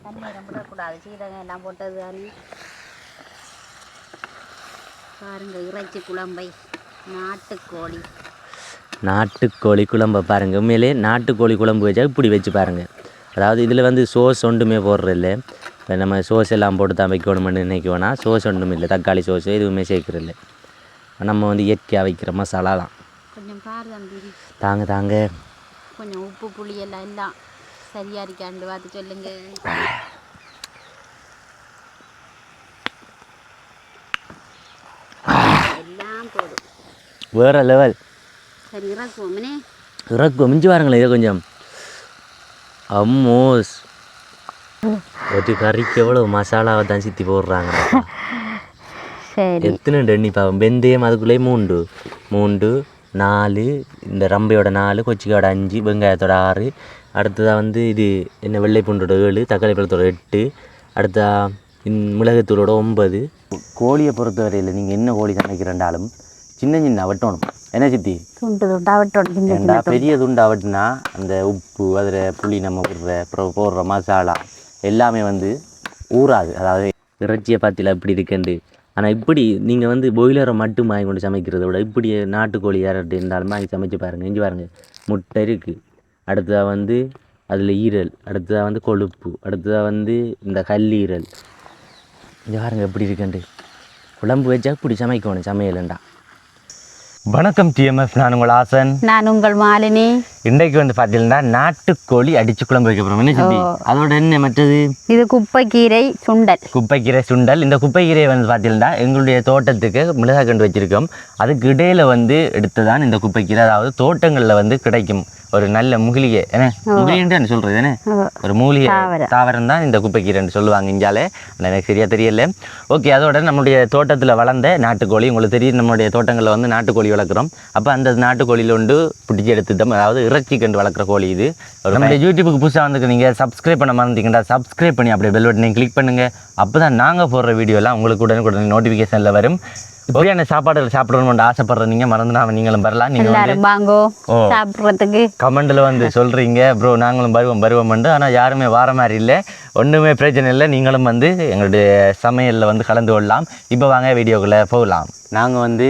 தண்ணீரம் விடக்கூடாது, சீரகம் எல்லாம் போட்டது தானே. பாருங்க இறைச்சி குழம்பை, நாட்டுக்கோழி குழம்பை பாருங்கள். உண்மையிலே நாட்டுக்கோழி குழம்பு வச்சா இப்படி வச்சு பாருங்கள். அதாவது இதில் வந்து சோஸ் ஒன்றுமே போடுறதில்ல. இப்போ நம்ம சோஸ் எல்லாம் போட்டு தான் வைக்கணும்னு நினைக்குவோன்னா சோஸ் ஒன்றும் இல்லை, தக்காளி சோஸ் எதுவுமே சேர்க்குறதில்ல. நம்ம வந்து இயற்கையாக வைக்கிற மசாலா தான். கொஞ்சம் பாரு தம்பி, தாங்க கொஞ்சம் உப்பு புளி எல்லாம் சரியா இருக்காண்டு பார்த்து சொல்லுங்க. எல்லாம் போதும், வேற லெவல். சரி இறக்குவோம்னே. இறக்குவோம், மிஞ்சி பாருங்களேன். இதை கொஞ்சம் அம்மோஸ் ஒரு கறிக்கு எவ்வளோ மசாலாவை தான் சித்தி போடுறாங்க. சரி எத்தனை எண்ணி பாவம். வெந்தயம் அதுக்குள்ளேயே மூண்டு 4, இந்த ரம்பையோட 4, கொச்சிக்காயோட 5, வெங்காயத்தோட 6, அடுத்ததாக வந்து இது என்ன வெள்ளை பூண்டோட 7, தக்காளி பழத்தோட 8, அடுத்ததாக மிளகுத்தூளோட 9. கோழியை பொறுத்தவரையில் நீங்கள் என்ன கோழி சமைக்கிறண்டாலும் சின்ன வெட்டணும். என்ன சித்தி? துண்டா வெட்டணும். ஏண்டா பெரிய துண்டா வெட்டினா அந்த உப்பு, அதில் புளி நம்ம போடுற மசாலா எல்லாமே வந்து ஊறாது. அதாவது இறைச்சியை பார்த்தில இப்படி இருக்குண்டு. ஆனால் இப்படி நீங்கள் வந்து பாய்லரை மட்டும் வாங்கி கொண்டு சமைக்கிறத விட இப்படி நாட்டுக்கோழி யார்கிட்ட இருந்தாலும் வாங்கி சமைச்சு பாருங்கள். இங்கே பாருங்கள், முட்டை இருக்குது, அடுத்ததாக வந்து அதில் ஈரல், அடுத்ததாக வந்து கொழுப்பு, அடுத்ததாக வந்து இந்த கல்லீரல். இங்கே பாருங்கள் எப்படி இருக்குண்டு. குழம்பு வச்சா இப்படி சமைக்கணும் சமையலுண்டா. வணக்கம் டிஎம்எஃப், நான் உங்கள் ஆசன். நான் உங்கள் மாலினி. இன்றைக்கு வந்து பார்த்தீங்கன்னா நாட்டுக்கோழி அடிச்சு குழம்பு வைக்க போகிறோம். என்ன சொல்லி அதோட என்ன மற்றது? இது குப்பைக்கீரை சுண்டல். இந்த குப்பைக்கீரையை வந்து பார்த்தீங்கன்னா எங்களுடைய தோட்டத்துக்கு மிளகாய் கண்டு வச்சுருக்கோம். அதுக்கு இடையில் வந்து எடுத்துதான் இந்த குப்பைக்கீரை. அதாவது தோட்டங்களில் வந்து கிடைக்கும் ஒரு நல்ல முகிலிகை. என்ன முகிலின்னு சொல்கிறது? என்ன ஒரு மூலிகை தாவரம் தான் இந்த குப்பைக்கீரைன்னு சொல்லுவாங்க இஞ்சாலே. எனக்கு சரியாக தெரியல. ஓகே, அதோட நம்மளுடைய தோட்டத்தில் வளர்ந்த நாட்டுக்கோழி. உங்களுக்கு தெரியும், நம்மளுடைய தோட்டங்களில் வந்து நாட்டுக்கோழி வளர்க்குறோம். அப்போ அந்த நாட்டுக்கோழியில் வந்து பிடிச்சி எடுத்துட்டோம். அதாவது இறைச்சி கண்டு வளர்க்குற கோழி இது. நம்மளுடைய யூடியூபுக்கு புதுசாக வந்துக்கு நீங்கள் சப்ஸ்கிரைப் பண்ண மறந்துட்டீங்கன்னா சப்ஸ்கிரைப் பண்ணி அப்படியே பெல் பட்டனை கிளிக் பண்ணுங்கள். அப்போ தான் நாங்கள் போடுற வீடியோலாம் உங்களுக்கு உடனே நோட்டிஃபிகேஷனில் வரும். இப்போயான சாப்பாடுகள் சாப்பிடணும்னு ஆசைப்படுற நீங்கள் மறந்துடாம நீங்களும் வரலாம். நீங்கள் சாப்பிட்றதுக்கு கமெண்டில் வந்து சொல்கிறீங்க, ப்ரோ நாங்களும் வருவோம்ண்டு. ஆனால் யாருமே வார மாதிரி இல்லை, ஒன்றுமே பிரச்சனை இல்லை. நீங்களும் வந்து எங்களுடைய சமையலில் வந்து கலந்து கொள்ளலாம். இப்போ வாங்க வீடியோக்குள்ளே போகலாம். நாங்கள் வந்து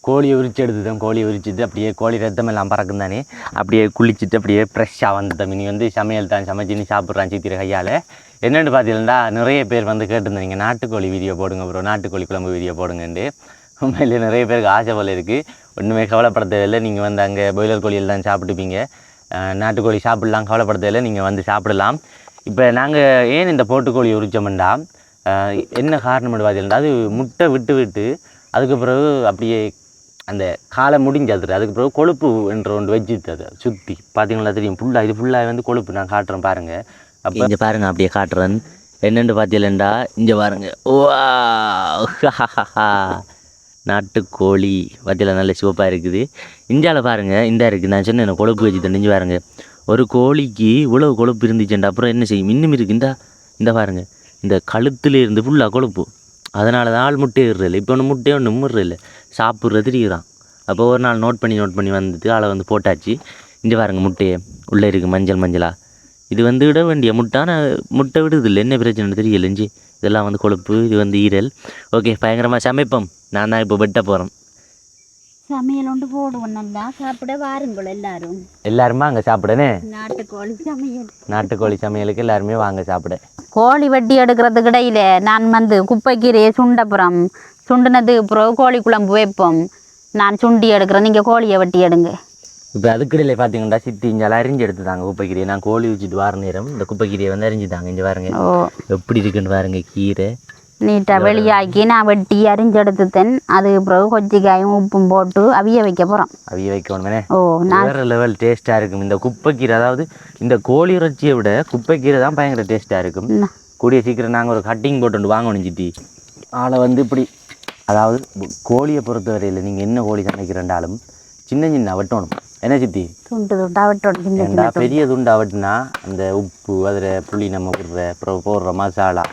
கோழியை உரிச்சு எடுத்துட்டோம். கோழியை உரிச்சிட்டு அப்படியே கோழி ரத்தம் எல்லாம் பறக்கும் தானே, அப்படியே குளிச்சுட்டு அப்படியே ஃப்ரெஷ்ஷாக வந்துட்டோம். இனி வந்து சமையல் தான் சமைச்சு நீ சாப்பிட்றான் சித்திர கையால். என்னென்னு பார்த்தீங்கன்னா நிறைய பேர் வந்து கேட்டுருந்தீங்க, நாட்டுக்கோழி வீடியோ போடுங்க ப்ரோ, நாட்டுக்கோழி குழம்பு வீடியோ போடுங்கன்ட்டு. உண்மையிலே நிறைய பேருக்கு ஆசை போல் இருக்குது. ஒன்றுமே கவலைப்பட தேவையில்லை. நீங்கள் வந்து அங்கே பாய்லர் கோழியில் தான் சாப்பிட்டுப்பீங்க, நாட்டுக்கோழி சாப்பிட்லாம், கவலைப்பட தேவையில்லை, நீங்கள் வந்து சாப்பிடலாம். இப்போ நாங்கள் ஏன் இந்த போட்டுக்கோழி உரிச்சோம்டா என்ன காரணம்னு பார்த்தீங்கன்னா, அது முட்டை விட்டு அதுக்கு பிறகு அப்படியே அந்த காலை முடிஞ்சது. அதுக்கு பிறகு கொழுப்பு என்ற ஒன்று வச்சுட்டு அதை சுற்றி பார்த்தீங்களா தெரியும். இது ஃபுல்லாக வந்து கொழுப்பு. நான் காட்டுறேன் பாருங்கள். அப்போ இங்கே பாருங்கள், அப்படியே காட்டுறேன். என்னென்னு பார்த்தீங்களா, இங்கே பாருங்கள். ஓ நாட்டுக்கோழி பார்த்தீங்களா, நல்ல சிவப்பாக இருக்குது. இந்தியாவில் பாருங்கள், இந்த இருக்குது. நான் சொன்னேன் கொழுப்பு வச்சு தண்டிஞ்சு பாருங்கள். ஒரு கோழிக்கு இவ்வளவு கொழுப்பு இருந்துச்சுண்டா அப்புறம் என்ன செய்யும்? இன்னும் இருக்குது. இந்த பாருங்கள், இந்த கழுத்தில் இருந்து ஃபுல்லாக கொழுப்பு. அதனால தான் ஆள் முட்டை ஏறுறதில்லை. இப்போ ஒன்று முட்டையை ஒன்று முறுறதில்லை, சாப்பிட்றது இருக்கிறான். அப்போ ஒரு நாள் நோட் பண்ணி வந்துட்டு ஆளை வந்து போட்டாச்சு. இங்கே பாருங்கள், முட்டையை உள்ளே இருக்குது மஞ்சளாக. இது வந்து விட வேண்டிய முட்டை விடுதில்லை. என்ன பிரச்சனை தெரியல. இஞ்சி இதெல்லாம் வந்து கொழுப்பு, இது வந்து ஈரல். ஓகே, பயங்கரமாக சமைப்போம். நான் தான் இப்போ வெட்ட போகிறேன். சமையல் ஒன்று போடுவோம், நல்லா சாப்பிட வாருங்கள் எல்லாருமே அங்கே சாப்பிடனே. நாட்டுக்கோழி சமையலுக்கு எல்லாருமே வாங்க சாப்பிட. கோழி வெட்டி எடுக்கிறதுக்கு இடையில நான் வந்து குப்பைக்கீரையை சுண்டப்புறம் சுண்டினதுக்கு பிறகு கோழி குழம்பு வைப்போம். நான் சுண்டி எடுக்கிறேன், நீங்கள் கோழியை வெட்டி எடுங்க. இப்போ அதுக்கிடையில் பார்த்தீங்கன்னா சித்தி இஞ்சால அரிஞ்சு எடுத்துட்டாங்க குப்பைக்கீரையை. நான் கோழி வச்சுட்டு வார நேரம் இந்த குப்பைக்கீரையை வந்து அரிஞ்சுட்டாங்க. இங்கே பாருங்க எப்படி இருக்குன்னு பாருங்க. கீரை நீட்டாக வெளியாக்கி நான் வெட்டி அரிஞ்சு எடுத்துட்டேன். அதுக்கு பிறகு கொச்சிக்காயும் உப்பும் போட்டு அவிய வைக்க போகிறோம். அவிய வைக்கணுமே. வேறு லெவல் டேஸ்ட்டாக இருக்கும் இந்த குப்பைக்கீரை. அதாவது இந்த கோழி இறைச்சியை விட குப்பைக்கீரை தான் பயங்கர டேஸ்ட்டாக இருக்கும். கூடிய சீக்கிரம் நாங்கள் ஒரு கட்டிங் போட்டு வாங்கணும் சித்தி. ஆளை வந்து இப்படி, அதாவது கோழியை பொறுத்தவரையில் நீங்கள் என்ன கோழி சமைக்கிறண்டாலும் சின்ன வெட்டணும். என்ன சித்தி? துண்டா வெட்டணும். பெரிய துண்டா வெட்டினா அந்த உப்பு, அதில் புளி நம்ம போடுற மசாலா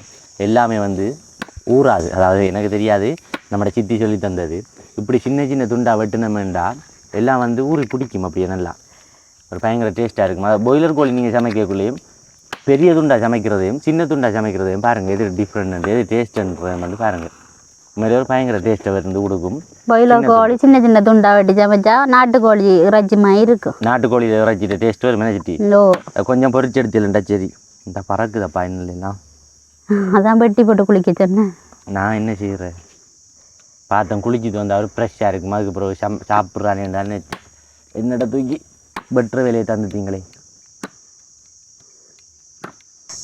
எல்லாமே வந்து ஊறாது. அதாவது எனக்கு தெரியாது, நம்மளோட சித்தி சொல்லி தந்தது. இப்படி சின்ன துண்டா வெட்டினோம்டா எல்லாம் வந்து ஊறி பிடிக்கும். அப்படியே நல்லா ஒரு பயங்கர டேஸ்ட்டாக இருக்கும். அதாவது பாய்லர் கோழி நீங்கள் சமைக்கக்குள்ளேயும் பெரிய துண்டா சமைக்கிறதையும் சின்ன துண்டா சமைக்கிறதையும் பாருங்கள் எது டிஃப்ரெண்ட் எது டேஸ்ட்டுன்றது வந்து பாருங்கள் மாதிரி ஒரு பயங்கர டேஸ்ட்டை வந்து கொடுக்கும். பாய்லர் கோழி சின்ன சின்ன துண்டா வெட்டி சமைச்சா நாட்டுக்கோழி இறைச்சி மாதிரி இருக்கும். நாட்டுக்கோழி இறைச்சிட்ட டேஸ்ட் வரும் மெனச்சிட்டி கொஞ்சம் பொரிச்சு எடுத்துலண்டா சரி. இந்த பறக்குதப்பா இல்லைன்னா அதான் வெட்டி போட்டு குளிக்க சொன்னேன். நான் என்ன செய்கிறேன் பார்த்தேன் குளிச்சுட்டு வந்து அவர் ஃப்ரெஷ்ஷாக இருக்கும். அதுக்கு பிறகு சாப்பிட்றானேன்னு என்னோட தூக்கி பெட்ரு வேலையை தந்துட்டீங்களே.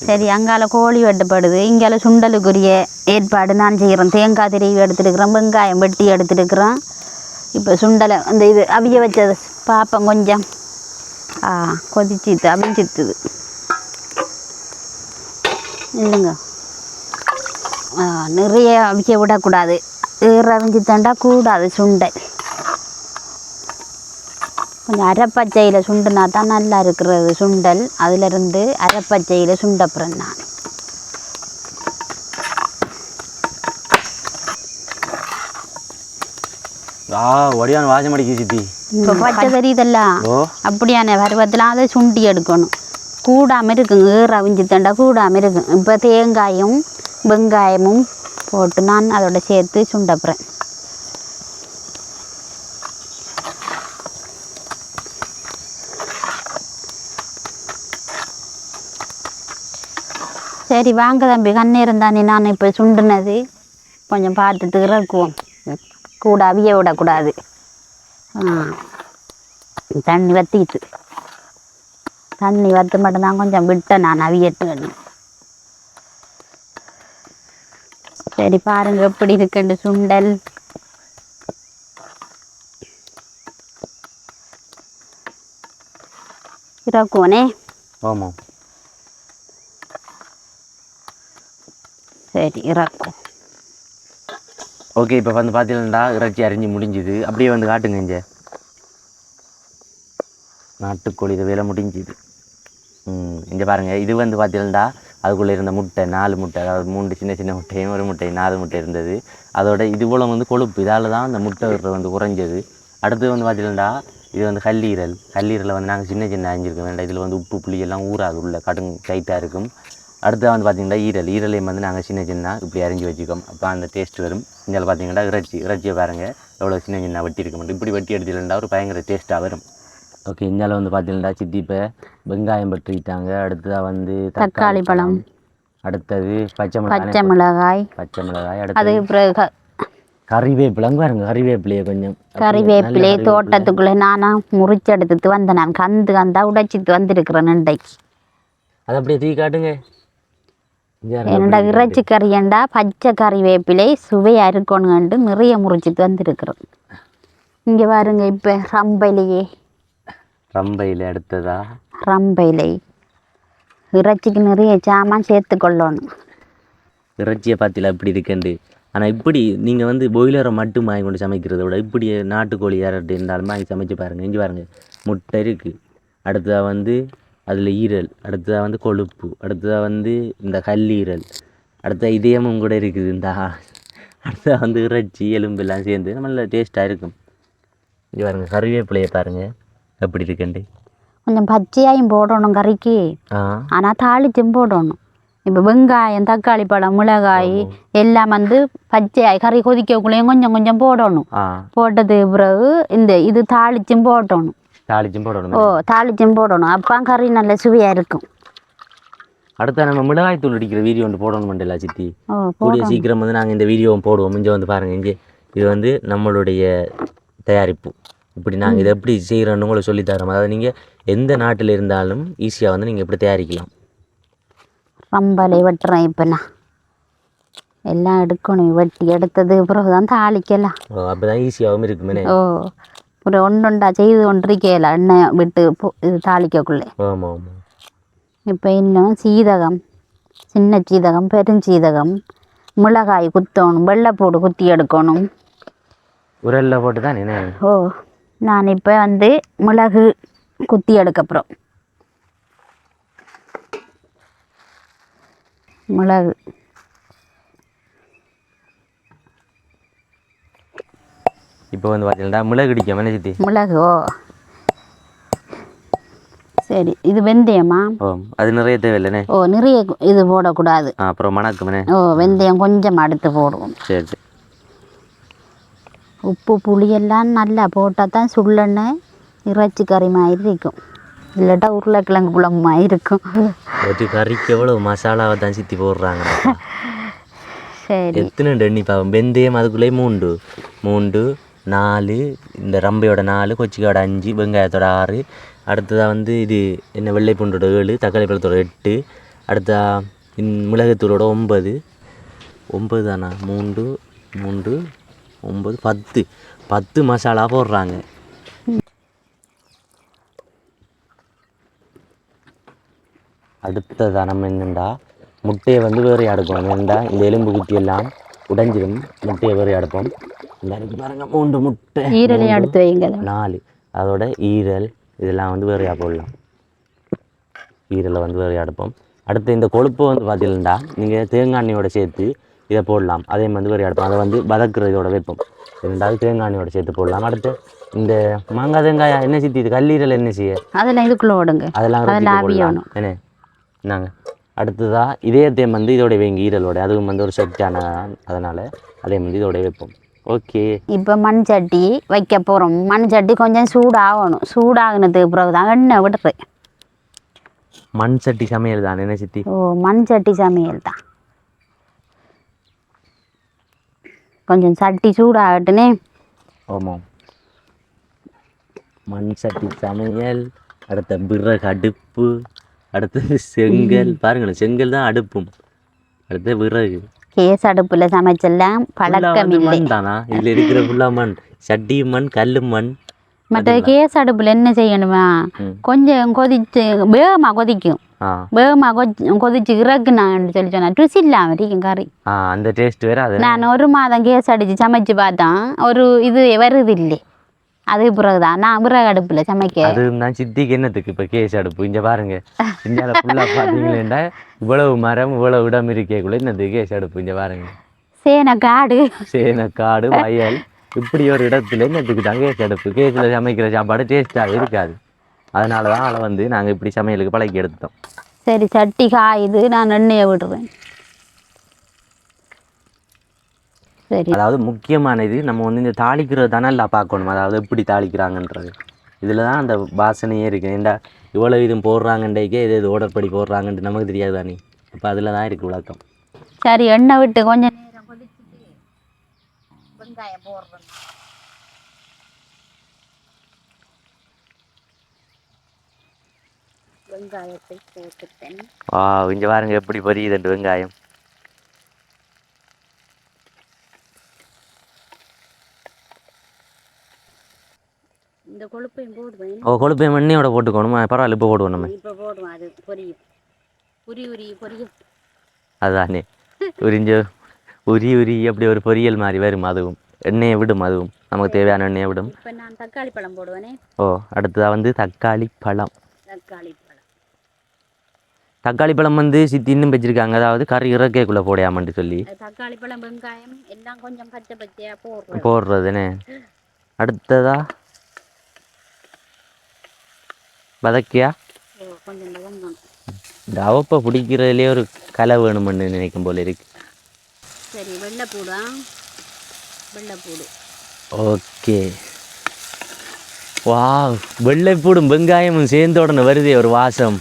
சரி, அங்கால கோழி வெட்டப்படுது, இங்கால சுண்டலுக்குரிய ஏற்பாடு நான் செய்கிறேன். தேங்காய் திருவி எடுத்துருக்குறேன், வெங்காயம் வெட்டி எடுத்துருக்குறேன். இப்போ சுண்டலை அந்த இது அவிய வச்சது பார்ப்பேன் கொஞ்சம் கொதிச்சித்து அவிஞ்சித்துது இல்லைங்க. நிறைய அவிக்க விடக்கூடாது, அவிஞ்சித்தண்டா கூடாது சுண்டல். கொஞ்சம் அரைப்பச்சையில் சுண்டுனா தான் நல்லா இருக்கிறது சுண்டல். அதிலிருந்து அரைப்பச்சையில் சுண்டப்புறேன் நான். ஒடியான வாசம் அடிக்க சித்தி. இப்போ பச்சை தெரியுதல்ல, அப்படியான பருவத்தில் அதை சுண்டி எடுக்கணும். கூடாமல் இருக்குங்க, அவிஞ்சித்தண்டா கூடாமல் இருக்கும். இப்போ தேங்காயும் வெங்காயமும் போட்டு நான் அதோட சேர்த்து சுண்டப்புறேன். சரி வாங்க தம்பி, கண்ணீரம் தானே நான் இப்போ சுண்டுனது கொஞ்சம் பார்த்துட்டு இறக்குவோம். கூட அவிய விடக்கூடாது. தண்ணி வற்றிட்டு தண்ணி வற்ற மட்டும்தான் கொஞ்சம் விட்டேன் நான் அவியட்டு. சரி பாருங்க எப்படி இருக்குண்டு சுண்டல். இறக்குவோனே. ஆமாம் சரி இறக்கும். ஓகே, இப்போ வந்து பார்த்தீங்கன்னா இறைச்சி அரிஞ்சு முடிஞ்சுது. அப்படியே வந்து காட்டுங்க இங்கே நாட்டுக்கோழி இது வேலை முடிஞ்சுது. இங்கே பாருங்கள், இது வந்து பார்த்தீங்கன்னா அதுக்குள்ளே இருந்த முட்டை 4 முட்டை, அதாவது 3 சின்ன சின்ன முட்டையும் ஒரு முட்டை 4 முட்டை இருந்தது. அதோட இது போல் வந்து கொழுப்பு, இதால் தான் அந்த முட்டை வந்து குறைஞ்சது. அடுத்து வந்து பார்த்தீங்கன்னா இது வந்து கல்லீரலை வந்து நாங்கள் சின்ன சின்ன அரிஞ்சிருக்கோம் வேண்டாம். இதில் வந்து உப்பு புளி எல்லாம் ஊறாது, உள்ள கடும் டைட்டாக இருக்கும். அடுத்து வந்து பார்த்திங்கன்னா ஈரலையும் வந்து நாங்கள் சின்ன சின்ன இப்படி அரிஞ்சு வச்சுக்கோம். அப்போ அந்த டேஸ்ட் வரும். இங்கே பார்த்தீங்கன்னா இறைச்சியை பாருங்கள் எவ்வளோ சின்ன சின்ன வெட்டி இருக்க மாட்டோம். இப்படி வெட்டி எடுத்துட்டா ஒரு பயங்கர டேஸ்ட்டாக வரும். ஓகே, இந்தியாவில் வந்து பார்த்தீங்கன்னா சித்தி இப்போ வெங்காயம் பற்றிட்டாங்க. அடுத்ததாக வந்து தக்காளி பழம், அடுத்தது பச்சை மிளகாய், அடுத்தது கறிவேப்பிலங்க பாருங்க. கறிவேப்பிலையை தோட்டத்துக்குள்ளே நானாக முறிச்சு எடுத்துட்டு வந்தேன். நான் கந்தா உடைச்சிட்டு வந்திருக்கிறேன் இன்றைக்கு. அதை அப்படியே தூக்கி காட்டுங்க. என்னடா இறைச்சி கறியண்டா பச்சை கறிவேப்பிலை சுவையாக இருக்கணும்ட்டு நிறைய முறிச்சிட்டு வந்துருக்குறோம். இங்கே பாருங்க, இப்போ ரம்பையில் அடுத்ததா ரம்பையிலை இறைச்சிக்கு நிறைய சாமான் சேர்த்து கொள்ளணும். இறைச்சியை பார்த்தில இப்படி இருக்குண்டு. ஆனால் இப்படி நீங்கள் வந்து பாய்லரை மட்டும் வாங்கி கொண்டு சமைக்கிறத விட இப்படி நாட்டுக்கோழி யார்கிட்ட இருந்தாலும் வாங்கி சமைச்சு பாருங்கள். இங்கே பாருங்கள், முட்டை இருக்குது, அடுத்ததாக வந்து அதில் ஈரல், அடுத்ததாக வந்து கொழுப்பு, அடுத்ததாக வந்து இந்த கல்லீரல், அடுத்த இதயமும் கூட இருக்குது. இந்த அடுத்ததாக வந்து இறைச்சி எலும்பெல்லாம் சேர்ந்து நல்ல டேஸ்ட்டாக இருக்கும். இங்கே பாருங்கள், கறிவேப்பிலையை பாருங்கள் எப்படி இருக்குண்டு. கொஞ்சம் பச்சையாயும் போடணும் கறிக்கு, ஆனால் தாளிச்சும் போடணும். இப்போ வெங்காயம், தக்காளி பழம், மிளகாய் எல்லாம் வந்து பச்சையாய் கறி கொதிக்கக்குள்ளேயும் கொஞ்சம் கொஞ்சம் போடணும். போட்டது பிறகு இது தாளிச்சும் போடணும். தாளிச்சும் போடணும். அப்போ கறி நல்ல சுவையாக இருக்கும். அடுத்த நம்ம மிளகாய் தூள் அடிக்கிற வீடியோ வந்து போடணும் மண்டல சித்தி. கூடிய சீக்கிரம் வந்து நாங்கள் இந்த வீடியோவும் போடுவோம். இங்கே வந்து பாருங்கள், இங்கே இது வந்து நம்மளுடைய தயாரிப்பு. இப்படி நாங்கள் இதை எப்படி செய்கிறோன்னு உங்களுக்கு சொல்லித்தரோம். அதாவது நீங்கள் எந்த நாட்டில் இருந்தாலும் ஈஸியாக வந்து நீங்கள் எப்படி தயாரிக்கலாம். ரம்பலை வெட்டுறேன் இப்போ நான் எல்லாம் எடுக்கணும். வெட்டி எடுத்தது பிறகு தான் தாளிக்கலாம். அப்போ தான் ஈஸியாகவும் இருக்குமே. ஒரு ஒன்றுண்டா செய்து ஒன்றிக்கல எண்ணெய் விட்டு இது தாளிக்கக்குள்ளே. ஆமாம் ஆமாம். இப்போ இன்னும் சீரகம், சின்ன சீரகம், பெருஞ்சீரகம், மிளகாய் குத்தணும், வெள்ளைப்பூடு குத்தி எடுக்கணும். உரல்ல போட்டு தான் என்ன. நான் இப்போ வந்து மிளகு குத்தி எடுக்கப்புறம் மிளகு இப்போ வந்து பார்த்தீங்கன்னா மிளகு இடிக்க சித்தி. மிளகு சரி இது வெந்தயமா? ஓ அது நிறைய தேவையில்லைண்ணே. ஓ நிறைய இது போடக்கூடாது. அப்புறம் மணக்குமண்ணே. ஓ வெந்தயம் கொஞ்சம் அடுத்து போடுவோம். சரி சரி. உப்பு புளியெல்லாம் நல்லா போட்டால் தான் சுள்ளெண்ணெய் இறைச்சி கறி மாதிரி இருக்கும், இல்லாட்டா உருளைக்கிழங்கு குழம்பு மாதிரி இருக்கும். ஒரு கறிக்கு எவ்வளோ மசாலாவை தான் சித்தி போடுறாங்க. சரி எத்தனை எண்ணி பாவம். வெந்தயம் அதுக்குள்ளேயே மூண்டு 4, இந்த ரம்பையோட 4, கொச்சிக்காயோட 5, வெங்காயத்தோட 6, அடுத்ததாக வந்து இது என்ன வெள்ளை பூண்டோட 7, தக்காளி பழத்தோட 8, அடுத்தா மிளகுத்தூளோட 9 தானா 3 9 10 மசாலா போடுறாங்க. அடுத்ததாக நம்ம என்னென்னா முட்டையை வந்து வேறு அடுப்போம். ஏன்டா இந்த எலும்பு குத்தி எல்லாம் உடைஞ்சிடும். முட்டையை வேறு அடுப்போம். எல்லாருக்கும் பாருங்க 3 முட்டை, ஈரலையும் அடுத்து வைங்க. 4 அதோட ஈரல் இதெல்லாம் வந்து வேறையாக போடலாம். ஈரலை வந்து வேறையாக அடுப்போம். அடுத்து இந்த கொழுப்பு வந்து பார்த்தீங்கன்னா நீங்கள் தேங்காய் எண்ணெயோட சேர்த்து இதை போடலாம். அதே வந்து வேறையாக அடுப்போம். அதை வந்து வதக்குறதோட வைப்போம். 2வது தேங்காய் எண்ணெயோட சேர்த்து போடலாம். அடுத்து இந்த மாங்காய் தேங்காய் என்ன சித்தி இது கல்லீரல் என்ன செய்ய அதெல்லாம் இதுக்குள்ளே ஓடுங்க, அதெல்லாம் போடலாம் என்ன நாங்கள். அடுத்ததாக இதயத்தையும் வந்து இதோட வைங்க ஈரலோட, அதுவும் வந்து ஒரு சட்டான, அதனால் அதே வந்து இதோட வைப்போம். ஓகே இப்போ மண் சட்டி வைக்க போகிறோம். மண் சட்டி கொஞ்சம் சூடாகணும். சூடாகினதுக்கு பிறகு தான் எண்ணெய் விடுறேன். மண் சட்டி சமையல் தான் என்ன சித்தி? ஓ மண் சட்டி சமையல் தான். கொஞ்சம் சட்டி சூடாகட்டுனே. ஆமாம் மண் சட்டி சமையல். அடுத்த விறகு அடுப்பு, அடுத்தது செங்கல். பாருங்களேன் செங்கல் தான் அடுப்பும். அடுத்த விறகு. கேஸ் அடுப்பில் சமைச்செல்லாம் பழக்கம் இல்லை. மண் தானா இதில் இருக்கிற ஃபுல்லாக மண். சட்டி மண், கல் மண். மற்ற கேஸ் அடுப்பில் என்ன செய்யணுமா, கொஞ்சம் கொதிச்சு வேகமாக கொதிக்கும். வேகமாக கொதிச்சு இறக்குனான்னு சொல்லி சொன்னால் ருசி இல்லாமல் இருக்கும் கறி. அந்த டேஸ்ட் வேறு. அது நான் 1 மாதம் கேஸ் அடித்து சமைச்சு பார்த்தேன், ஒரு இது வருது இல்லை. அதுக்கு பிறகுதான் நான் விறகு அடுப்பில் சமைக்க. அதுதான் சித்திக்கு என்னத்துக்கு இப்போ கேஸ் அடுப்பு. இங்கே பாருங்க இந்தியாவில் ஃபுல்லாக பார்த்தீங்களேண்டா இவ்வளவு மரம் இவ்வளவு இடம் இருக்கேக்குள்ள என்னது கேஸ் அடுப்பு. இங்கே பாருங்க சேனக்காடு வயல் இப்படி ஒரு இடத்துல என்னத்துக்கு தான் கேஸ் அடுப்பு. கேஸில் சமைக்கிற சாப்பாடு டேஸ்ட்டாக இருக்காது. அதனால தான் அதை வந்து நாங்கள் இப்படி சமையலுக்கு பழக்கி எடுத்தோம். சரி சட்டி காயுது, நான் எண்ணெயை விடுறேன். சரி அதாவது முக்கியமானது நம்ம வந்து இந்த தாளிக்கிறது தானே எல்லாம் பார்க்கணும். அதாவது எப்படி தாளிக்கிறாங்கன்றது இதில் தான் அந்த வாசனையே இருக்குது. ஏண்டா இவ்வளோ இதுவும் போடுறாங்கன்றக்கே இது ஆர்டர் படி போடுறாங்கன்ட்டு நமக்கு தெரியாது தானே. அப்போ அதில் தான் இருக்குது விளக்கம். சரி எண்ணெய் விட்டு கொஞ்சம் நேரம் கொதிச்சுட்டு வெங்காயம் போடுறேன். வெங்காயத்தை போட்டுட்டேன். இங்கே பாருங்க எப்படி பொரியுதுண்டு வெங்காயம். இந்த கொழுப்பையும் போடுவேன். கொழுப்பையும் எண்ணெயோட போட்டுக்கணுமா? பரவாயில்ல இப்போ போடுவோம் நம்ம. இப்போ போடுவோம், அது பொரியும். பொரியும் அதுதானே உரி அப்படி ஒரு பொரியல் மாதிரி வரும். அதுவும் எண்ணெயை விடும். அதுவும் நமக்கு தேவையான எண்ணெயை விடும். இப்போ நான் தக்காளி பழம் போடுவேனே. அடுத்ததாக வந்து தக்காளி பழம் வந்து சித்தி இன்னும் வச்சிருக்காங்க. அதாவது கறி இறக்கைக்குள்ளே போடையாமன்ட்டு சொல்லி தக்காளி பழம் வெங்காயம் எல்லாம் கொஞ்சம் பச்சையாக போடுறதுன்னு. அடுத்ததா வதக்கியா கொஞ்சம் வதங்கணும். இந்த அவப்பை பிடிக்கிறதுலேயே ஒரு கலை வேணுமென்னு நினைக்கும் போல இருக்கு. சரி வெள்ளைப்பூடு. ஓகே வா வெள்ளைப்பூடும் வெங்காயமும் சேர்ந்த உடனே வருதே ஒரு வாசம்.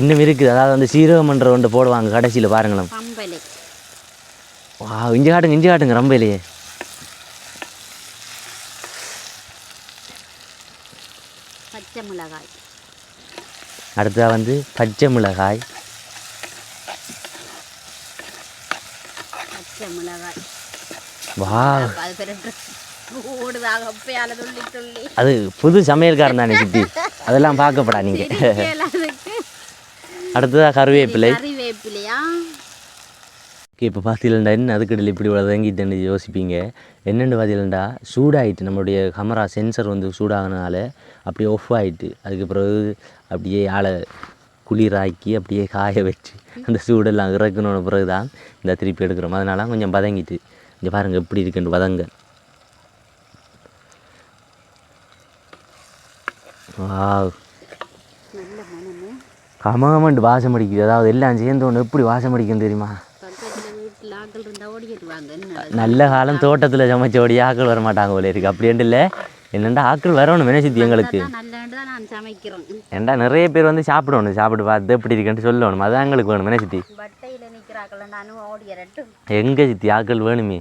இன்னும் இருக்குது. அதாவது அந்த சீரகம் என்ற ஒன்று போடுவாங்க கடைசியில் பாருங்களேன். வா இஞ்சி காட்டுங்க ரம்பையிலேயே. பச்சை மிளகாய். அடுத்ததாக வந்து பச்சை மிளகாய். வா அது புது சமையல்காரன் தானே சித்தி, அதெல்லாம் பார்க்கப்படா நீங்க. அடுத்ததாக கருவேப்பிலையா. இப்போ பார்த்தீங்களா என்ன அதுக்கடையில் இப்படி வதங்கிட்டு யோசிப்பீங்க. என்னென்னு பார்த்தீங்களா சூடாகிட்டு நம்மளுடைய கேமரா சென்சர் வந்து சூடாகினால அப்படியே ஆஃப் ஆகிட்டு, அதுக்கு பிறகு அப்படியே ஆளை குளிராக்கி அப்படியே காய வச்சு அந்த சூடெல்லாம் இறக்கணும் பிறகு தான் இந்த திருப்பி எடுக்கிறோம். அதனால கொஞ்சம் வதங்கிட்டு இங்கே பாருங்கள் எப்படி இருக்குன்னு வதங்க. கமகமண்டு வாசம் அடிக்குது. அதாவது எல்லாம் சேர்ந்து ஒன்று எப்படி வாசம் அடிக்கும் தெரியுமா? நல்ல காலம் தோட்டத்தில் சமைச்சோடி ஆக்கள் வர மாட்டாங்க போல இருக்கு. அப்படின்ட்டு இல்லை, என்னென்னா ஆக்கள் வரணும் சித்தி எங்களுக்கு. ஏண்டா நிறைய பேர் வந்து சாப்பிடணும், சாப்பிட்டு பார்த்து எப்படி இருக்குன்ட்டு சொல்லணும். அதான் எங்களுக்கு வேணும் சித்தி. எங்கே சித்தி ஆக்கள் வேணுமே,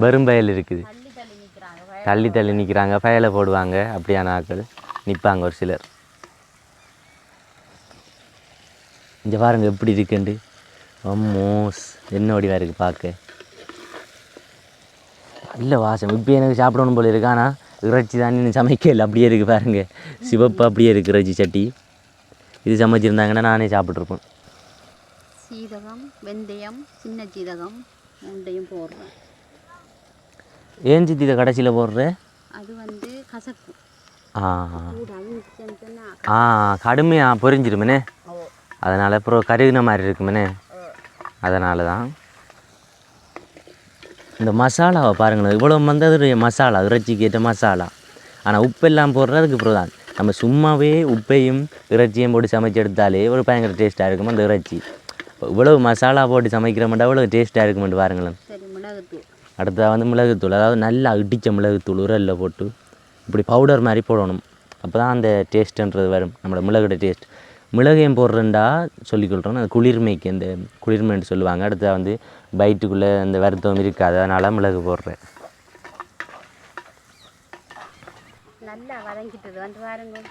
வெறும் பயல் இருக்குது, தள்ளி தள்ளி நிற்கிறாங்க, பயலை போடுவாங்க. அப்படியான ஆக்கள் நிற்பாங்க ஒரு சிலர். இங்கே பாருங்க எப்படி இருக்குண்டு. அம்மோஸ் என்ன வடிவாக இருக்குது பார்க்க. நல்ல வாசம். இப்போ எனக்கு சாப்பிடணும் போல இருக்கு. ஆனால் இறைச்சி தான் இன்னும் சமைக்கல. அப்படியே இருக்குது பாருங்க, சிவப்பு அப்படியே இருக்குது இறைச்சி சட்டி. இது சமைச்சிருந்தாங்கன்னா நானே சாப்பிட்ருப்பேன். சீரகம், வெந்தயம், சின்ன சீரகம் மூண்டையும் போடுறேன். ஏன் சித்தி இதை கடைசியில் போடுறேன்? அது வந்து கசக்கு. கடுமையாக பொரிஞ்சிருமேனே, அதனால் அப்புறம் கருகின மாதிரி இருக்குமேனே, அதனால தான். இந்த மசாலாவை பாருங்களேன், இவ்வளோ வந்தது மசாலா, இறைச்சிக்கு ஏற்ற மசாலா. ஆனால் உப்பெல்லாம் போடுறதுக்கு அப்புறம் தான். நம்ம சும்மாவே உப்பையும் இறைச்சியும் போட்டு சமைச்சு எடுத்தாலே ஒரு பயங்கர டேஸ்ட்டாக இருக்கும் அந்த இறைச்சி. இவ்வளவு மசாலா போட்டு சமைக்கிறோம்னா இவ்வளோ டேஸ்ட்டாக இருக்குமெண்டு பாருங்களேன். அடுத்ததாக வந்து மிளகுத்தூள், அதாவது நல்லா இடித்த மிளகுத்தூள் உரலில் போட்டு இப்படி பவுடர் மாதிரி போடணும். அப்போ தான் அந்த டேஸ்ட்டுன்றது வரும், நம்மளோட மிளகுட டேஸ்ட். மிளகையும் போடுறேன்டா சொல்லிக்கொள்கிறோம், அந்த குளிர்மைக்கு அந்த குளிர்மைன்னு சொல்லுவாங்க. அடுத்தது வந்து வயிற்றுக்குள்ளே அந்த வருத்தம் இருக்காது, அதனால் மிளகு போடுறேன். நல்லா வதங்கிட்டது வந்து பாருங்க.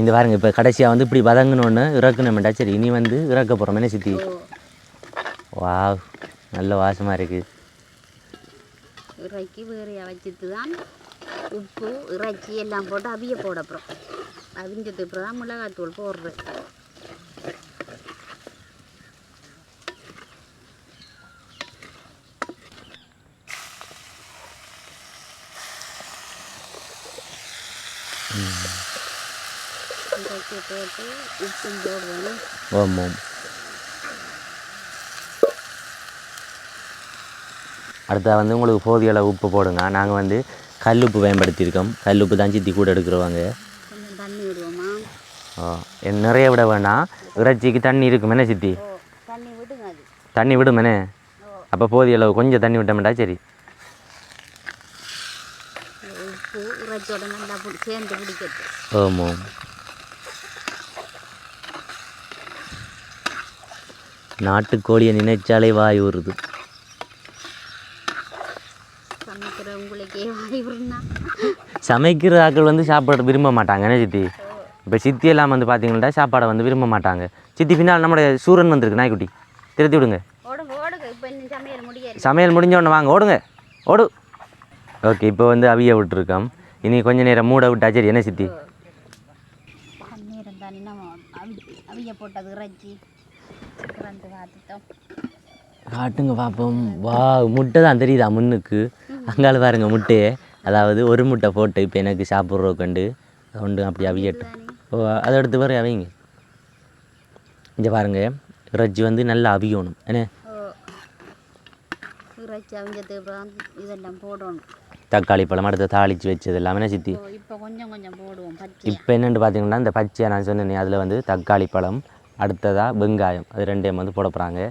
இந்த பாருங்க, இப்போ கடைசியாக வந்து இப்படி வதங்கினோன்னு இறக்கணுமெண்டா. சரி, இனி வந்து இறக்க போகிறோம் என்ன சித்தி? வா, நல்ல வாசமாக இருக்குது. இறைச்சி வேறையாக வச்சுட்டு தான் உப்பு இறைச்சி எல்லாம் போட்டு அவிய போட அப்புறம் அவிஞ்சதுக்கு அப்புறம் தான் மிளகாத்தூள் போடுறேன். இறைச்சி போட்டு உப்பும் போடுவேன். ஆமாம். அடுத்தது வந்து உங்களுக்கு போதிய அளவு உப்பு போடுங்க. நாங்கள் வந்து கல்லுப்பு பயன்படுத்தியிருக்கோம். கல்லுப்பு தான் சித்தி கூட எடுக்கிறவாங்க. தண்ணி விடுவோமா? நிறைய விட வேணாம், இறைச்சிக்கு தண்ணி இருக்குமேனே சித்தி? தண்ணி விடுங்க. அது தண்ணி விடுமேனே, அப்போ போதிய அளவு கொஞ்சம் தண்ணி விட்டோம்டா. சரி, உப்பு இறைச்சியோட நல்லா சேர்ந்து பிடிக்கிறது. ஆமாம். நாட்டுக்கோழியை நினைச்சாலே வாய் ஊறுது. சமைக்கிற ஆக்கள் வந்து சாப்பாடு விரும்ப மாட்டாங்க என்ன சித்தி? இப்போ சித்தி எல்லாம் வந்து பார்த்தீங்கன்னா சாப்பாடை வந்து விரும்ப மாட்டாங்க. சித்தி பின்னால் நம்மளுடைய சூரன் வந்திருக்கு, நாய்க்குட்டி, திருத்தி விடுங்க. சமையல் முடிஞ்சோடனே வாங்க, ஓடுங்க, ஓடு. ஓகே, இப்போ வந்து அவிய விட்டுருக்கோம். இனி கொஞ்சம் நேரம் மூட விட்டா சரி என்ன சித்தி? காட்டுங்க பார்ப்போம். வா, முட்டை தான் தெரியுதா முன்னுக்கு? அங்கால பாருங்க முட்டையே, அதாவது ஒரு முட்டை போட்டு இப்போ எனக்கு சாப்பிட்றோ கண்டு கொண்டு அப்படி அவியட்டும். அதை எடுத்து வர அவிங்க. இங்கே பாருங்க, இறைச்சி வந்து நல்லா அவியணும் என்ன? இறைச்சி அவிஞ்சதுக்கு இதெல்லாம் போடணும். தக்காளி பழம் அடுத்து தாளித்து வச்சது எல்லாமே என்ன சித்தி? இப்போ கொஞ்சம் கொஞ்சம் போடுவோம். இப்போ என்னென்னு பார்த்தீங்கன்னா இந்த பச்சையாக நான் சொன்னேன், அதில் வந்து தக்காளி பழம், அடுத்ததாக வெங்காயம், அது ரெண்டையும் வந்து போட போகிறாங்க.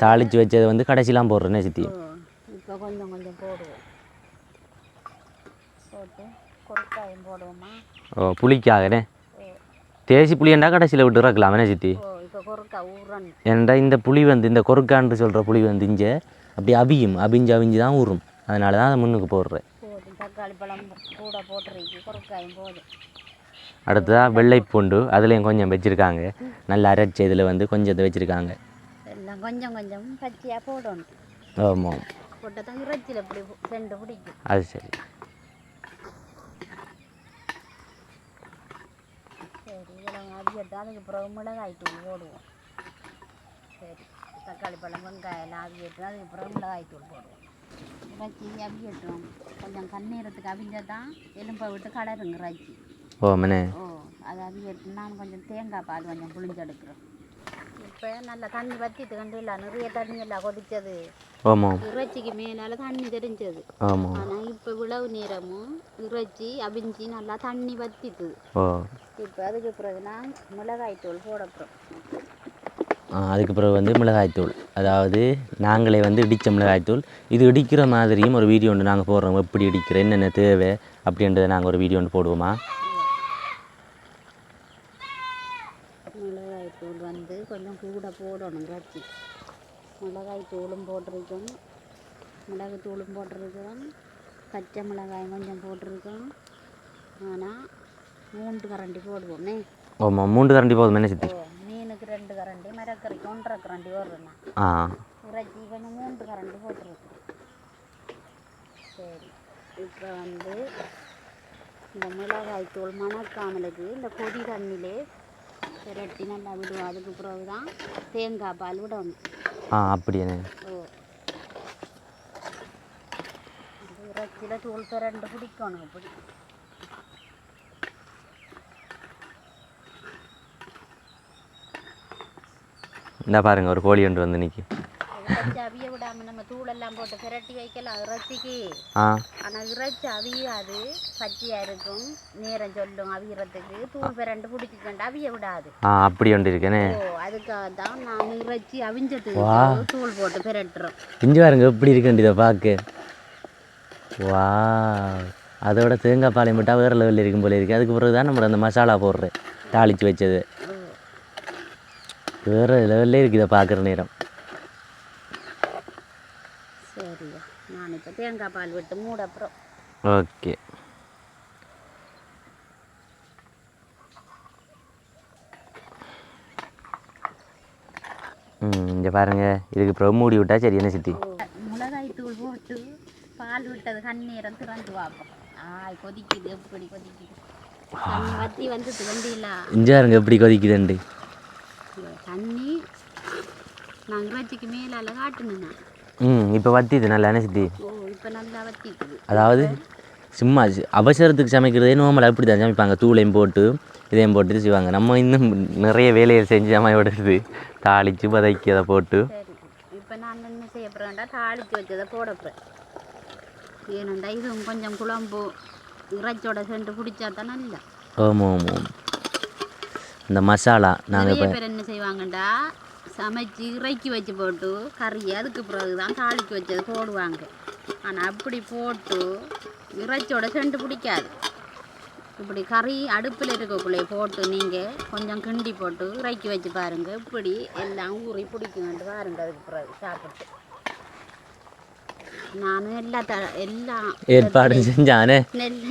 தாளித்து வச்சதை வந்து கடைசிலாம் போடுறேன்னே சித்தி? இப்போ கொஞ்சம் கொஞ்சம் போடுவோம். போட்டு கொரக்காயும் போடுவோமா? புளிக்காகனே தேசி புளியண்டா கடைசியில் விட்டு இறக்கலாம் என்ன சித்தி? இப்போ கொரக்கா ஊறணும். ஏன்டா இந்த புளி வந்து இந்த கொரக்கான்னு சொல்கிற புளி வந்து இங்கே அப்படி அவிஞ்சு தான் ஊறும், அதனால தான் அதை முன்னுக்கு போடுறேன். தக்காளி பழம் கூட போட்டுறீங்க, கொரக்காயும் போதும். அடுத்ததாக வெள்ளைப்பூண்டு, அதுலேயும் கொஞ்சம் வச்சுருக்காங்க, நல்லா அரைச்சி இதில் வந்து கொஞ்சத்தை வச்சுருக்காங்க. எல்லாம் கொஞ்சம் கொஞ்சம் பச்சையாக போடணும். ஆமாம், போட்டால் தான் இறைச்சியில் இப்படி செண்டு பிடிக்கும். அது சரி. சரி, இதெல்லாம் அவியட்டும். அதுக்கப்புறம் மிளகாய் தூள் போடுவோம். சரி, தக்காளி பழம் வெங்காயம் எல்லாம் அவியட்டும். அதுக்கப்புறம் மிளகாய் தூள் போடுவோம். இறைச்சி அவியட்டும். கொஞ்சம் கண்ணீரத்துக்கு அவிஞ்சால் தான் எலும்பை விட்டு கலருங்க இறைச்சி. அது அவியட்டும். நான் கொஞ்சம் தேங்காய் பால் கொஞ்சம் புளிஞ்செடுக்கிறேன். இப்போ நல்லா தண்ணி வத்திட்டு கண்டு இல்லை நிறைய தண்ணி எல்லாம் கொதிச்சது. ஆமாம். இறைச்சிக்கு மேலால் தண்ணி தெரிஞ்சது. ஆமாம். ஆனால் இப்போ விளவு நேரமும் இறைச்சி அவிஞ்சி நல்லா தண்ணி வத்திட்டு. இப்போ அதுக்கு பிறகு நான் மிளகாய் தூள் போடப்போம். அதுக்கு பிறகு வந்து மிளகாய்த்தூள், அதாவது நாங்களே வந்து இடித்த மிளகாய்த்தூள். இது இடிக்கிற மாதிரியும் ஒரு வீடியோ ஒன்று நாங்கள் போடுறோம். எப்படி இடிக்கிற, என்னென்ன தேவை அப்படின்றத நாங்கள் ஒரு வீடியோ ஒன்று போடுவோமா? மிளகாய்த்தூள் வந்து கொஞ்சம் கூட போடணும். இறைச்சி மிளகாய்த்தூளும் போட்டிருக்கோம், மிளகுத்தூளும் போட்டிருக்கோம், பச்சை மிளகாய் கொஞ்சம் போட்டிருக்கோம். ஆனால் 3 கரண்டி போடுவோமே. ஆமாம், 3 கரண்டி போதும். என்ன சித்தி? மீனுக்கு 2 கரண்டி, மரக்கறிக்கு 1.5 கரண்டி போடுறேன்னா இறைச்சி கொஞ்சம் 3 கரண்டி போட்டுருக்கோம். சரி, இப்போ வந்து இந்த மிளகாய்த்தூள் மணக்காமலுக்கு இந்த கொதி தண்ணியிலே பிரட்டி நல்லா விடுவோம். அதுக்கு பிறகு தான் தேங்காய் பால் விடணும். அப்படியே. இறைச்சியில் தூள் பிரண்டு பிடிக்கணும். இப்படி என்ன பாருங்க, ஒரு கோழி ஒன்று வந்து நிற்கி. அவிய விடாமல் நம்ம தூளெல்லாம் போட்டு பிரட்டி வைக்கலாம் இறைச்சிக்கு. ஆனால் இறைச்சி அவியாது, பச்சையாக இருக்கும். நேரம் சொல்லும் அவியறதுக்கு. தூள் பிரண்டு பிடிச்சிக்கண்டு அவிய விடாது. அப்படி ஒன்று இருக்கேனே. அதுக்காக தான் நான் இறைச்சி அவிஞ்சதுக்கு தூள் போட்டு பிரட்டுறோம். இஞ்சி பாருங்க எப்படி இருக்குன்னு இதை பார்க்க. வா, அதோட தேங்காய் பாலையும் மட்டும் வேறு லெவலில் இருக்கும் போல இருக்குது. அதுக்கு பிறகு தான் நம்ம அந்த மசாலா போடுறேன், தாளித்து வச்சது. வேறு லெவல்லே இருக்குது இதை பார்க்குற நேரம். சரி, நான் இப்போ தேங்காய் பால் விட்டு மூட அப்புறம். ஓகே. இங்கே பாருங்கள், இதுக்கு அப்புறம் மூடி விட்டா சரி. என்ன சித்தி? மிளகாய் தூள் போட்டு பால் விட்டது கண்ணீரம் திறந்து பார்ப்போம். கொதிக்குது, எப்படி கொதிக்குது. தண்ணி வற்றி வந்து வண்டியில இங்கே பாருங்க எப்படி கொதிக்குதுண்டு தண்ணி. நான் இறைச்சிக்கு மேலால் காட்டுனேன். இப்போ வத்திது நல்லா. என்ன சித்தி? இப்போ நல்லா வத்திக்குது. அதாவது சும்மா அவசரத்துக்கு சமைக்கிறதே நோமல் அப்படி தான் சமைப்பாங்க. தூளையும் போட்டு இதையும் போட்டு செய்வாங்க. நம்ம இன்னும் நிறைய வேலையை செஞ்சு சமைப்படுறது, தாளித்து பதைக்கி அதை போட்டு. சரி, இப்போ நான் என்ன செய்ய போகிறேன்டா, தாளித்து வச்சதை போட போகிறேன். ஏனண்டா இதுவும் கொஞ்சம் குழம்பு இறைச்சோட சென்று பிடிச்சா தான் நல்லா. ஆமாம் ஆமாம். இந்த மசாலா நாங்கள் நிறைய பேர் என்ன செய்வாங்கண்டா, சமைச்சு இறைச்சி வச்சு போட்டு கறி அதுக்கு பிறகு தான் தாளிக்கு வச்சது போடுவாங்க. ஆனால் அப்படி போட்டு இறைச்சியோட செண்டு பிடிக்காது. இப்படி கறி அடுப்பில் இருக்கக்குள்ளே போட்டு நீங்கள் கொஞ்சம் கிண்டி போட்டு இறைச்சி வச்சு பாருங்கள், இப்படி எல்லாம் ஊறி பிடிக்குங்கன்ட்டு பாருங்க. அதுக்கு பிறகு சாப்பிட்டு நான் எல்லாம் ஏற்பாடு செஞ்சானே,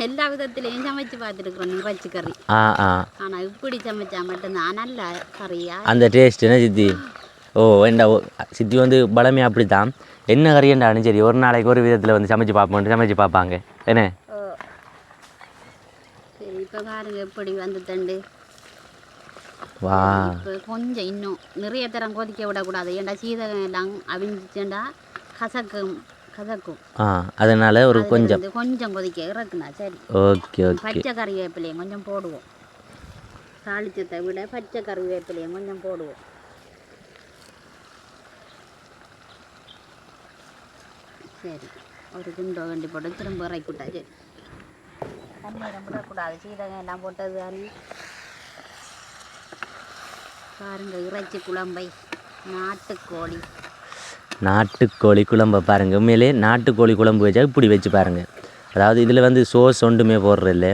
எல்லா விதத்திலையும் சமைச்சு பார்த்துருக்குறேன் இறைச்சி கறி. ஆனால் இப்படி சமைச்சா மட்டும்தான் நல்ல கறியா அந்த டேஸ்ட். என்ன சித்தி? ஏண்டா சித்தி வந்து பலமே அப்படி தான். என்ன கறியண்டாலும் சரி, ஒரு நாளைக்கு ஒரு விதத்தில் வந்து சமைச்சு பார்ப்பாங்க. என்ன? சரி, இப்போ பாருங்க எப்படி வந்து தண்டு. வா, இப்போ கொஞ்சம் இன்னும் நிறைய தரம் கொதிக்க விடக்கூடாது. ஏன்டா சீதகம் எல்லாம் அவிஞ்சிச்சேண்டா கசக்கும். அதனால ஒரு கொஞ்சம் கொதிக்க இறக்குனா சரி. Okay okay. பச்சை கறிவேப்பிலையும் கொஞ்சம் போடுவோம். தாளிச்சத்தை விட பச்சை கறிவேப்பிலையும் கொஞ்சம் போடுவோம். சரி, ஒரு குண்டோ வண்டி போட்டு திரும்ப இறக்கிவிட்டா சரி. தண்ணீரம் விடக்கூடாது, சீரகம் எல்லாம் போட்டது தானே. பாருங்க இறைச்சி குழம்பை, நாட்டுக்கோழி குழம்பை பாருங்கள். உண்மையிலே நாட்டுக்கோழி குழம்பு வச்சா இப்படி வச்சு பாருங்கள். அதாவது இதில் வந்து சோஸ் ஒன்றுமே போடுறதில்ல.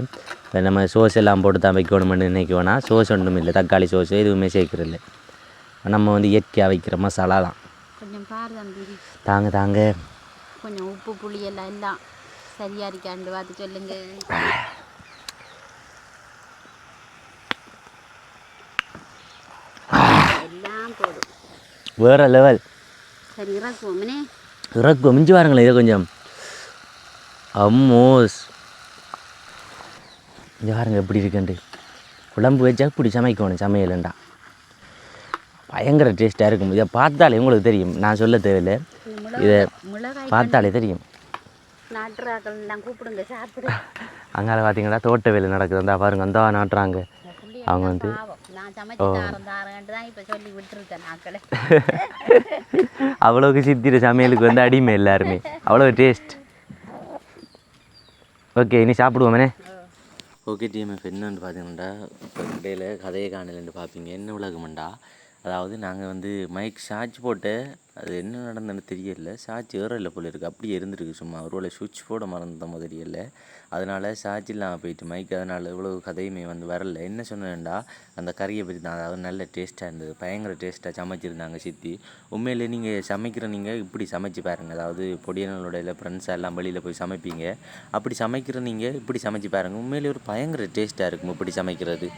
இப்போ நம்ம சோஸ் எல்லாம் போட்டு தான் வைக்கணும்னு நினைக்குவோன்னா சோஸ் ஒன்றும் இல்லை, தக்காளி சோஸ் எதுவுமே சேர்க்குறதில்ல. நம்ம வந்து இயற்கையாக வைக்கிற மசாலா தான். கொஞ்சம் பாரு தம்பி, தாங்க கொஞ்சம் உப்பு புளி எல்லாம் சரியா இருக்காண்டு பார்த்து சொல்லுங்க. எல்லாம் போடும், வேறு லெவல். சரி இறக்குவோம்னே. இறக்குவோம். மிஞ்சி பாருங்களேன் இதை கொஞ்சம். அம்மோஸ் இங்கே பாருங்க எப்படி இருக்குண்டு. குழம்பு வச்சா இப்படி சமைக்கணும் சமையலுண்டா. பயங்கர டேஸ்ட்டாக இருக்கும். இதை பார்த்தாலே உங்களுக்கு தெரியும், நான் சொல்ல தேவையில்லை. இதை பார்த்தாலே தெரியும். நாட்டுறாக்கள்லாம் கூப்பிடுங்க சாப்பிடு. அங்கால பார்த்தீங்கன்னா தோட்ட வேலை நடக்குது. அந்த பாருங்க அந்த நாட்டுறாங்க. அவங்க வந்து நான் சமைச்சு தாரேன்ட்டு தான் இப்போ சொல்லி விட்டுருக்கேன் நாக்களை. அவ்வளோக்கு சித்திர சமையலுக்கு வந்து அடிமை எல்லாருமே, அவ்வளோ டேஸ்ட். ஓகே, இனி சாப்பிடுவோமே. ஓகே டிஎம்எஃப், என்னன்னு பார்த்தீங்கன்னா இப்போ இடையில கதையை காணலன்னு பார்ப்பீங்க. என்ன உலகமெண்டா, அதாவது நாங்கள் வந்து மைக் சார்ஜ் போட்டு அது என்ன நடந்ததுன்னு தெரியல, சார்ஜ் ஏறல போல இருக்குது, அப்படியே இருந்திருக்கு சும்மா. ஒருவேளை சுவிட்ச் போட மறந்துட்டோமோ தெரியல, அதனால் சார்ஜ் இல்லாமல் போயிட்டு மைக், அதனால் இவ்வளோ கதையுமே வந்து வரல. என்ன சொன்னேன்டா, அந்த கறியை பற்றி தான். அதாவது நல்ல டேஸ்ட்டாக இருந்தது, பயங்கர டேஸ்ட்டாக சமைச்சிருந்தாங்க சித்தி. உண்மையிலே நீங்கள் சமைக்கிற நீங்கள் இப்படி சமைச்சு பாருங்கள். அதாவது பொடியனோட இல்லை ஃப்ரெண்ட்ஸாக எல்லாம் வெளியில் போய் சமைப்பீங்க, அப்படி சமைக்கிற நீங்கள் இப்படி சமைச்சு பாருங்கள். உண்மையிலே ஒரு பயங்கர டேஸ்ட்டாக இருக்கும் இப்படி சமைக்கிறது.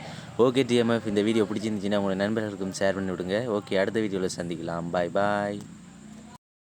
ஓகே டிஎம்எஃப், இந்த வீடியோ பிடிச்சிருந்துச்சின்னா உங்களோட நண்பர்களுக்கும் ஷேர் பண்ணி விடுங்க. ஓகே, அடுத்த வீடியோவில் சந்திக்கலாம். பாய் பாய்.